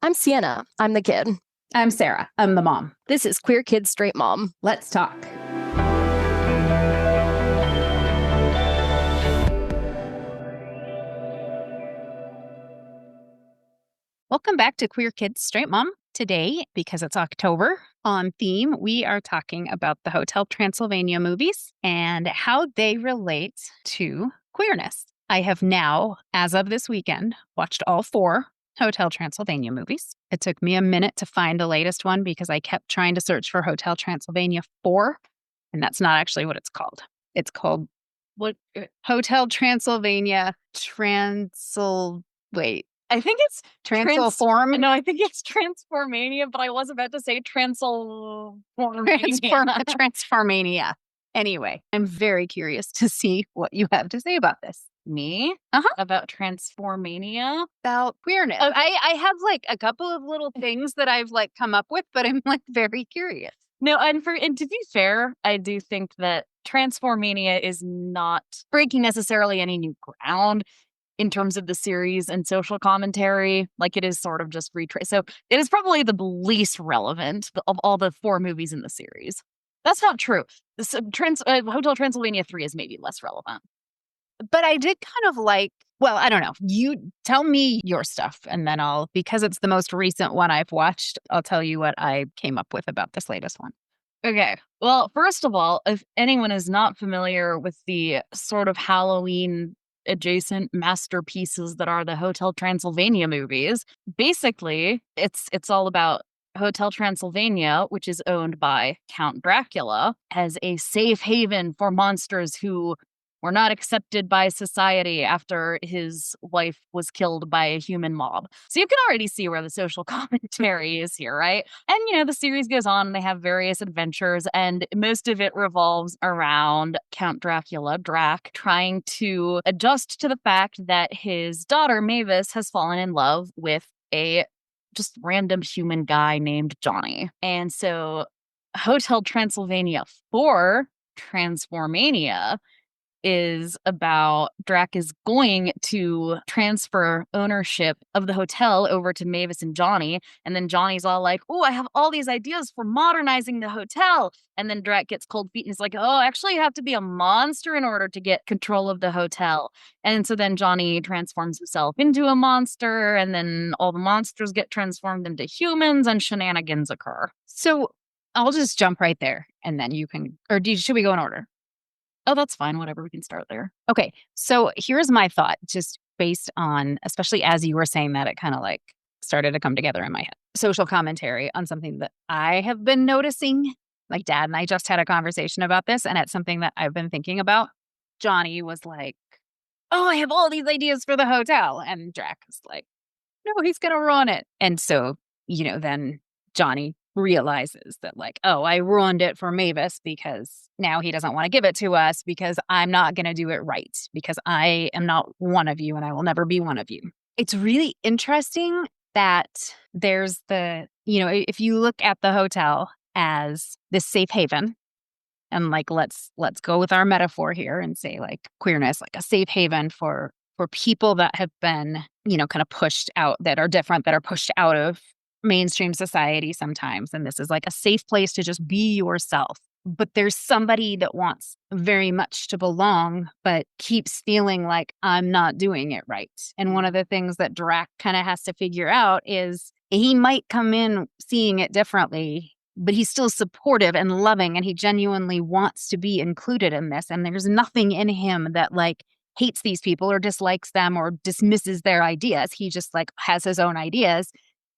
I'm Sienna. I'm the kid. I'm Sarah. I'm the mom. This is Queer Kid Straight Mom. Let's talk. Welcome back to Queer Kids Straight Mom. Today, because it's October, on theme, we are talking about the Hotel Transylvania movies and how they relate to queerness. I have now, as of this weekend, watched all 4 Hotel Transylvania movies. It took me a minute to find the latest one because I kept trying to search for Hotel Transylvania 4, and that's not actually what it's called. It's called What? Hotel Transylvania Wait. I think it's Transform. No, I think it's Transformania, but I was about to say Transylvania. Transformania. Anyway, I'm very curious to see what you have to say about this. Me? About Transformania? About queerness. I have like a couple of little things that I've like come up with, but I'm like very curious. No, and to be fair, I do think that Transformania is not breaking necessarily any new ground in terms of the series and social commentary. Like, it is sort of just retrace. So it is probably the least relevant of all the 4 movies in the series. That's not true. This, Hotel Transylvania 3 is maybe less relevant. But I did kind of like, well, I don't know. You tell me your stuff, and then because it's the most recent one I've watched, I'll tell you what I came up with about this latest one. Okay. Well, first of all, if anyone is not familiar with the sort of Halloween adjacent masterpieces that are the Hotel Transylvania movies, basically it's all about Hotel Transylvania, which is owned by Count Dracula, as a safe haven for monsters who were not accepted by society after his wife was killed by a human mob. So you can already see where the social commentary is here, right? And, the series goes on and they have various adventures, and most of it revolves around Count Dracula, Drac, trying to adjust to the fact that his daughter, Mavis, has fallen in love with a just random human guy named Johnny. And so Hotel Transylvania 4, Transformania, is about Drac is going to transfer ownership of the hotel over to Mavis and Johnny. And then Johnny's all like, oh, I have all these ideas for modernizing the hotel. And then Drac gets cold feet and is like, oh, actually you have to be a monster in order to get control of the hotel. And so then Johnny transforms himself into a monster, and then all the monsters get transformed into humans and shenanigans occur. So I'll just jump right there, and then you can, should we go in order? Oh, that's fine. Whatever. We can start there. Okay. So here's my thought, just based on, especially as you were saying that, it kind of like started to come together in my head. Social commentary on something that I have been noticing. Like, Dad and I just had a conversation about this, and it's something that I've been thinking about. Johnny was like, oh, I have all these ideas for the hotel. And Drac was like, no, he's going to run it. And so, then Johnny realizes that, like, oh, I ruined it for Mavis because now he doesn't want to give it to us because I'm not going to do it right, because I am not one of you and I will never be one of you. It's really interesting that there's if you look at the hotel as this safe haven, and like, let's go with our metaphor here and say like queerness, like a safe haven for people that have been, kind of pushed out, that are different, that are pushed out of mainstream society sometimes. And this is like a safe place to just be yourself. But there's somebody that wants very much to belong, but keeps feeling like I'm not doing it right. And one of the things that Drac kind of has to figure out is he might come in seeing it differently, but he's still supportive and loving, and he genuinely wants to be included in this. And there's nothing in him that like hates these people or dislikes them or dismisses their ideas. He just like has his own ideas.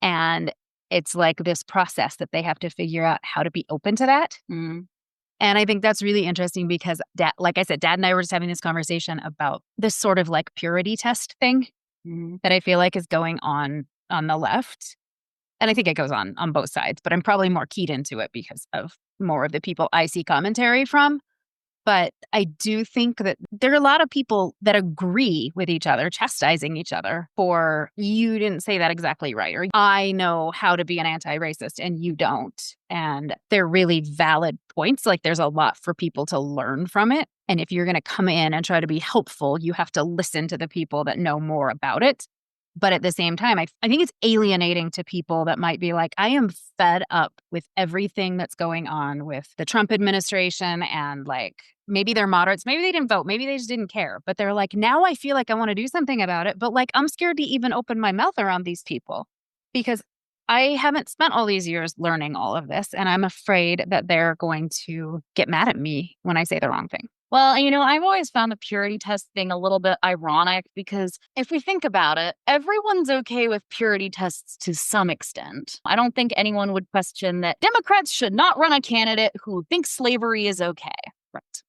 And it's like this process that they have to figure out how to be open to that. Mm. And I think that's really interesting because, like I said, Dad and I were just having this conversation about this sort of like purity test thing that I feel like is going on the left. And I think it goes on both sides, but I'm probably more keyed into it because of more of the people I see commentary from. But I do think that there are a lot of people that agree with each other, chastising each other for, you didn't say that exactly right, or I know how to be an anti-racist and you don't. And they're really valid points. Like, there's a lot for people to learn from it. And if you're going to come in and try to be helpful, you have to listen to the people that know more about it. But at the same time, I think it's alienating to people that might be like, I am fed up with everything that's going on with the Trump administration, and like maybe they're moderates, maybe they didn't vote, maybe they just didn't care. But they're like, now I feel like I want to do something about it. But like, I'm scared to even open my mouth around these people because I haven't spent all these years learning all of this. And I'm afraid that they're going to get mad at me when I say the wrong thing. Well, I've always found the purity test thing a little bit ironic because if we think about it, everyone's okay with purity tests to some extent. I don't think anyone would question that Democrats should not run a candidate who thinks slavery is okay.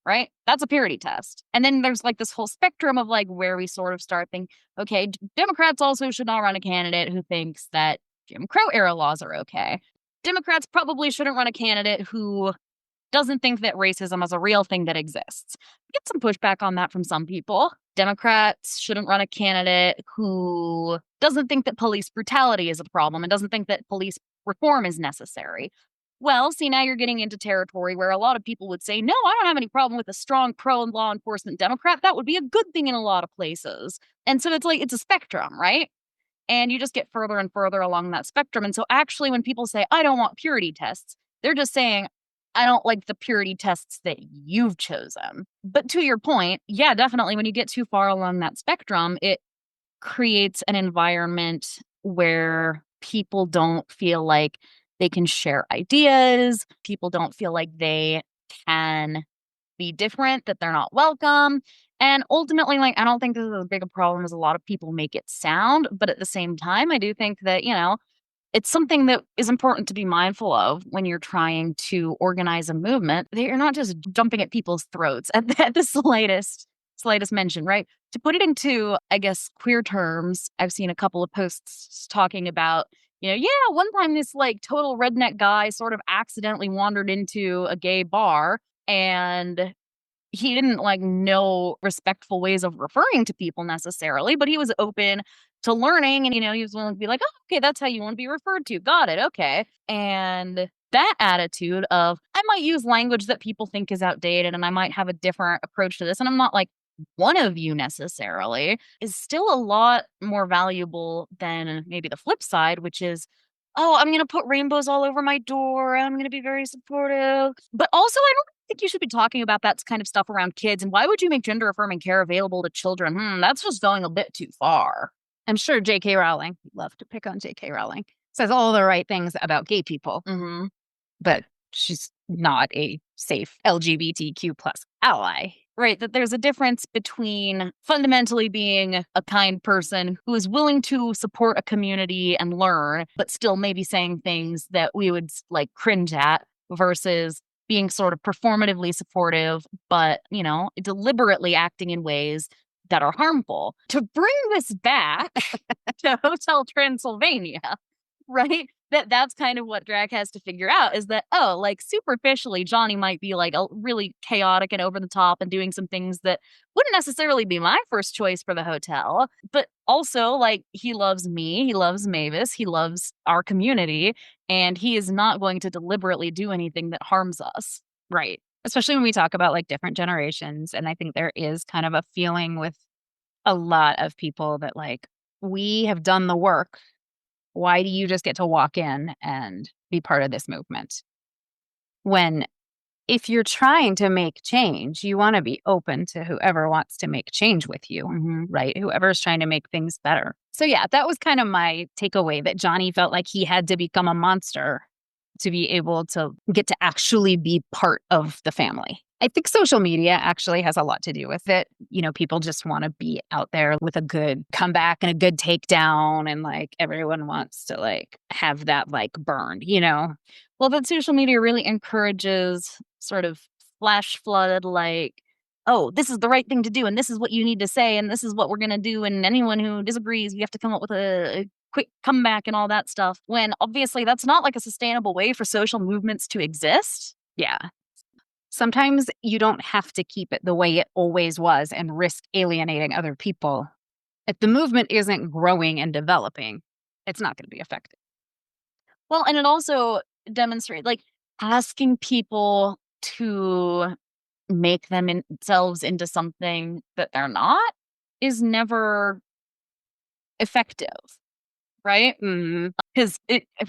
Right? That's a purity test. And then there's like this whole spectrum of like where we sort of start thinking, okay, Democrats also should not run a candidate who thinks that Jim Crow era laws are okay. Democrats probably shouldn't run a candidate who doesn't think that racism is a real thing that exists. Get some pushback on that from some people. Democrats shouldn't run a candidate who doesn't think that police brutality is a problem and doesn't think that police reform is necessary. Well, see, now you're getting into territory where a lot of people would say, no, I don't have any problem with a strong pro-law enforcement Democrat. That would be a good thing in a lot of places. And so it's a spectrum, right? And you just get further and further along that spectrum. And so actually, when people say, I don't want purity tests, they're just saying, I don't like the purity tests that you've chosen. But to your point, yeah, definitely, when you get too far along that spectrum, it creates an environment where people don't feel like they can share ideas. People don't feel like they can be different, that they're not welcome. And ultimately, like, I don't think this is as big a problem as a lot of people make it sound. But at the same time, I do think that, it's something that is important to be mindful of when you're trying to organize a movement, that you're not just jumping at people's throats at the slightest mention, right? To put it into, I guess, queer terms, I've seen a couple of posts talking about, one time this like total redneck guy sort of accidentally wandered into a gay bar and he didn't like know respectful ways of referring to people necessarily, but he was open to learning and, he was willing to be like, oh, okay, that's how you want to be referred to. Got it. Okay. And that attitude of I might use language that people think is outdated and I might have a different approach to this. And I'm not like one of you necessarily is still a lot more valuable than maybe the flip side, which is, oh, I'm going to put rainbows all over my door. I'm going to be very supportive. But also, I don't think you should be talking about that kind of stuff around kids. And why would you make gender affirming care available to children? That's just going a bit too far. I'm sure J.K. Rowling, love to pick on J.K. Rowling, says all the right things about gay people, but she's not a safe LGBTQ plus ally. Right, that there's a difference between fundamentally being a kind person who is willing to support a community and learn, but still maybe saying things that we would like cringe at versus being sort of performatively supportive, but, deliberately acting in ways that are harmful. To bring this back to Hotel Transylvania, right? That's kind of what drag has to figure out is that, oh, like superficially, Johnny might be like a really chaotic and over the top and doing some things that wouldn't necessarily be my first choice for the hotel. But also, like, he loves me, he loves Mavis, he loves our community, and he is not going to deliberately do anything that harms us. Right. Especially when we talk about like different generations. And I think there is kind of a feeling with a lot of people that like, we have done the work. Why do you just get to walk in and be part of this movement? When if you're trying to make change, you want to be open to whoever wants to make change with you, right? Whoever's trying to make things better. So yeah, that was kind of my takeaway, that Johnny felt like he had to become a monster to be able to get to actually be part of the family. I think social media actually has a lot to do with it. People just want to be out there with a good comeback and a good takedown, and like everyone wants to like have that like burned, Well, but social media really encourages sort of flash flood, like, oh, this is the right thing to do, and this is what you need to say, and this is what we're going to do, and anyone who disagrees, you have to come up with a quick comeback and all that stuff, when obviously that's not like a sustainable way for social movements to exist. Yeah. Sometimes you don't have to keep it the way it always was and risk alienating other people. If the movement isn't growing and developing, it's not going to be effective. Well, and it also demonstrates, like, asking people to make themselves into something that they're not is never effective, right? Mm-hmm. Because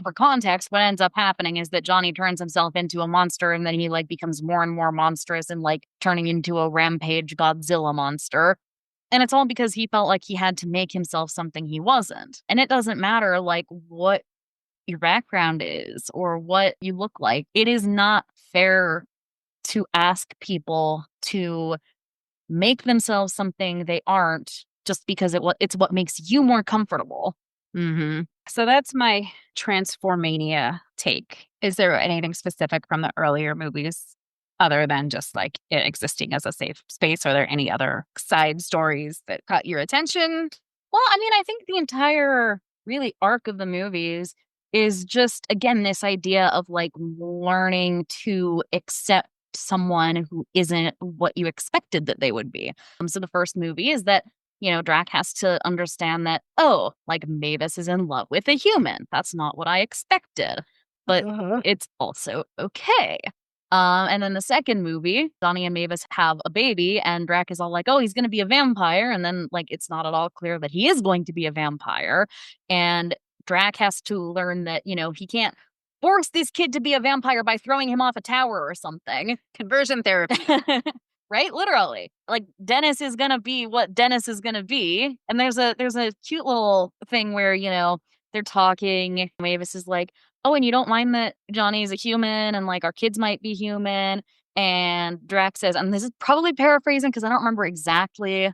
for context, what ends up happening is that Johnny turns himself into a monster, and then he like becomes more and more monstrous and like turning into a rampage Godzilla monster. And it's all because he felt like he had to make himself something he wasn't. And it doesn't matter like what your background is or what you look like. It is not fair to ask people to make themselves something they aren't just because it's what makes you more comfortable. Mm-hmm. So that's my Transformania take. Is there anything specific from the earlier movies other than just like it existing as a safe space? Are there any other side stories that caught your attention? Well, I mean, I think the entire really arc of the movies is just, again, this idea of like learning to accept someone who isn't what you expected that they would be. So the first movie is that, Drac has to understand that, oh, like Mavis is in love with a human. That's not what I expected, but it's also okay. And then the second movie, Donnie and Mavis have a baby, and Drac is all like, oh, he's going to be a vampire. And then, like, it's not at all clear that he is going to be a vampire. And Drac has to learn that, he can't force this kid to be a vampire by throwing him off a tower or something. Conversion therapy. Right? Literally. Like, Dennis is going to be what Dennis is going to be. And there's a cute little thing where, they're talking. Mavis is like, oh, and you don't mind that Johnny's a human and like our kids might be human. And Drax says, and this is probably paraphrasing because I don't remember exactly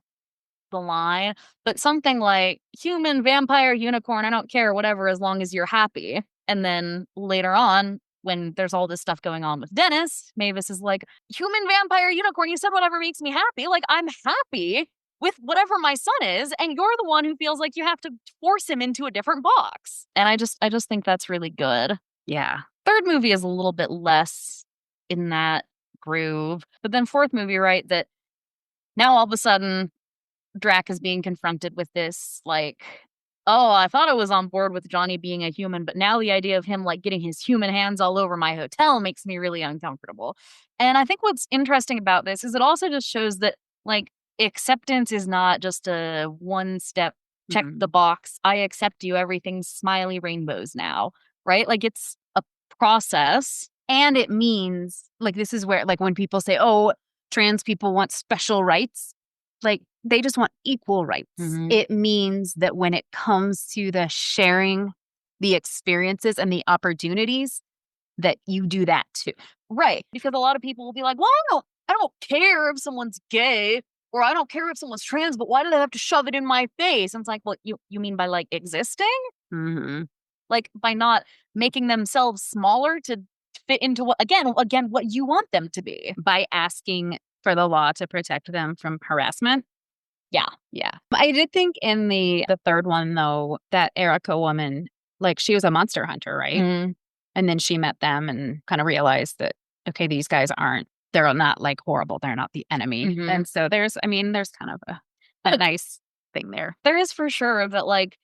the line, but something like human, vampire, unicorn, I don't care, whatever, as long as you're happy. And then later on, when there's all this stuff going on with Dennis, Mavis is like, human, vampire, unicorn, you said whatever makes me happy. Like, I'm happy with whatever my son is, and you're the one who feels like you have to force him into a different box. And I just think that's really good. Yeah. Third movie is a little bit less in that groove. But then fourth movie, right, that now all of a sudden Drac is being confronted with this, like, oh, I thought I was on board with Johnny being a human, but now the idea of him like getting his human hands all over my hotel makes me really uncomfortable. And I think what's interesting about this is it also just shows that like acceptance is not just a one step check the box. I accept you. Everything's smiley rainbows now, right? Like it's a process. And it means like this is where like when people say, oh, trans people want special rights, like they just want equal rights. Mhm. It means that when it comes to the sharing the experiences and the opportunities, that you do that too. Right. Because a lot of people will be like, well, I don't care if someone's gay or I don't care if someone's trans, but why do they have to shove it in my face? And it's like, well, you mean by like existing? Mm-hmm. Like by not making themselves smaller to fit into what, again, what you want them to be. By asking for the law to protect them from harassment. Yeah. Yeah. I did think in the third one, though, that Erica woman, like she was a monster hunter, right? Mm. And then she met them and kind of realized that, okay, these guys they're not like horrible. They're not the enemy. Mhm. And so there's kind of a nice thing there. There is for sure that like,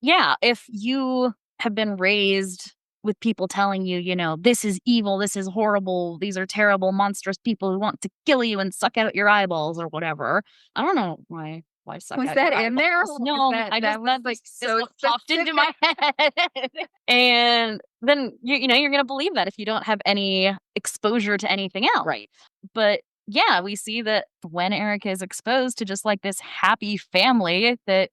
yeah, if you have been raised with people telling you, this is evil, this is horrible, these are terrible, monstrous people who want to kill you and suck out your eyeballs or whatever. I don't know why suck Was out that your in there? eyeballs. No, That was like so popped into my head. And then you're gonna believe that if you don't have any exposure to anything else. Right. But yeah, we see that when Erica is exposed to just like this happy family that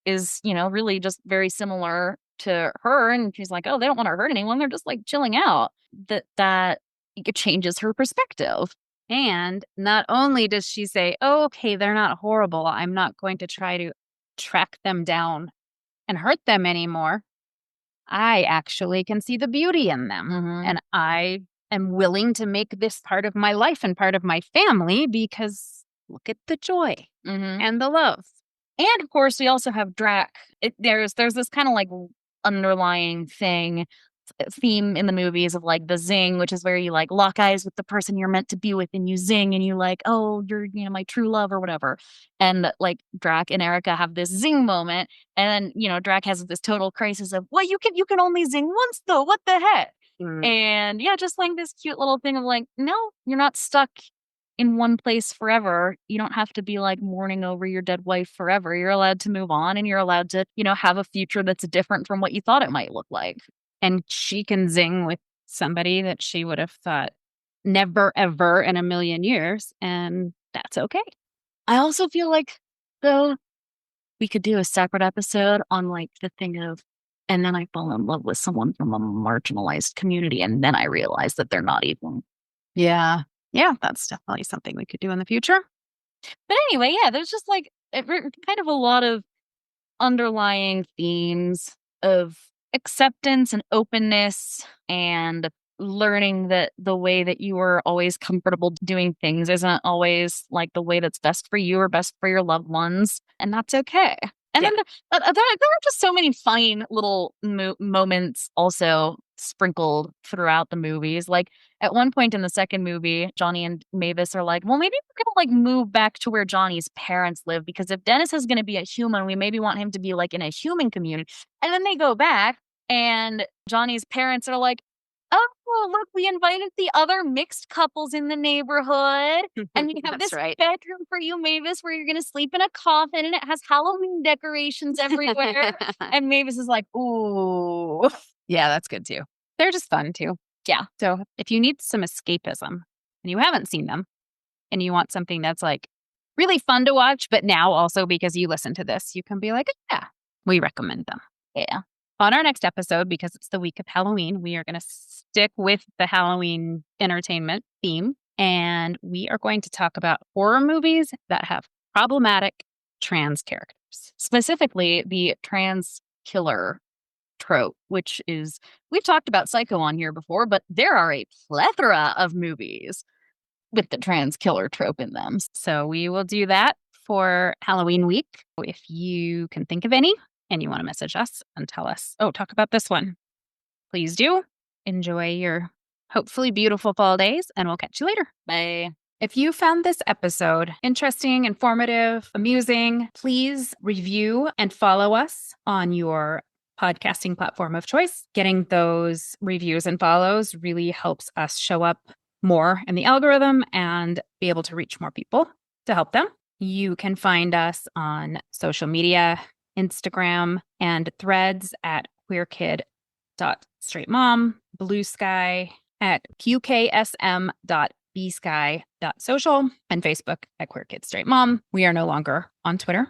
is, really just very similar to her, and she's like, oh, they don't want to hurt anyone, they're just like chilling out, that it changes her perspective. And not only does she say, oh, okay, they're not horrible, I'm not going to try to track them down and hurt them anymore. I actually can see the beauty in them. Mhm. And I am willing to make this part of my life and part of my family because look at the joy Mhm. and the love. And of course, we also have Drac. There's this kind of like underlying theme in the movies of like the zing, which is where you like lock eyes with the person you're meant to be with and you zing and you like, oh, you're my true love or whatever. And like Drac and Erica have this zing moment, and then Drac has this total crisis of, well, you can only zing once though. What the heck? Mm. And yeah, just like this cute little thing of like, no, you're not stuck in one place forever. You don't have to be like mourning over your dead wife forever. You're allowed to move on and you're allowed to, have a future that's different from what you thought it might look like. And she can zing with somebody that she would have thought never, ever in a million years. And that's okay. I also feel like, though, we could do a separate episode on like the thing of, and then I fall in love with someone from a marginalized community, and then I realize that they're not even. Yeah. Yeah, that's definitely something we could do in the future. But anyway, yeah, there's just like kind of a lot of underlying themes of acceptance and openness and learning that the way that you are always comfortable doing things isn't always like the way that's best for you or best for your loved ones. And that's okay. And then there are just so many fine little moments also sprinkled throughout the movies. Like at one point in the second movie, Johnny and Mavis are like, well, maybe we're going to like move back to where Johnny's parents live, because if Dennis is going to be a human, we maybe want him to be like in a human community. And then they go back and Johnny's parents are like, oh, look, we invited the other mixed couples in the neighborhood. And we have this bedroom for you, Mavis, where you're going to sleep in a coffin and it has Halloween decorations everywhere. And Mavis is like, ooh. Yeah, that's good too. They're just fun too. Yeah. So if you need some escapism and you haven't seen them and you want something that's like really fun to watch, but now also because you listen to this, you can be like, yeah, we recommend them. Yeah. On our next episode, because it's the week of Halloween, we are going to stick with the Halloween entertainment theme. And we are going to talk about horror movies that have problematic trans characters. Specifically, the trans killer trope, which is, we've talked about Psycho on here before, but there are a plethora of movies with the trans killer trope in them. So we will do that for Halloween week. If you can think of any and you want to message us and tell us, oh, talk about this one, please do. Enjoy your hopefully beautiful fall days, and we'll catch you later. Bye. If you found this episode interesting, informative, amusing, please review and follow us on your podcasting platform of choice. Getting those reviews and follows really helps us show up more in the algorithm and be able to reach more people to help them. You can find us on social media, Instagram and Threads at queerkid.straightmom, Blue Sky at qksm.bsky.social, and Facebook at queerkidstraightmom. We are no longer on Twitter.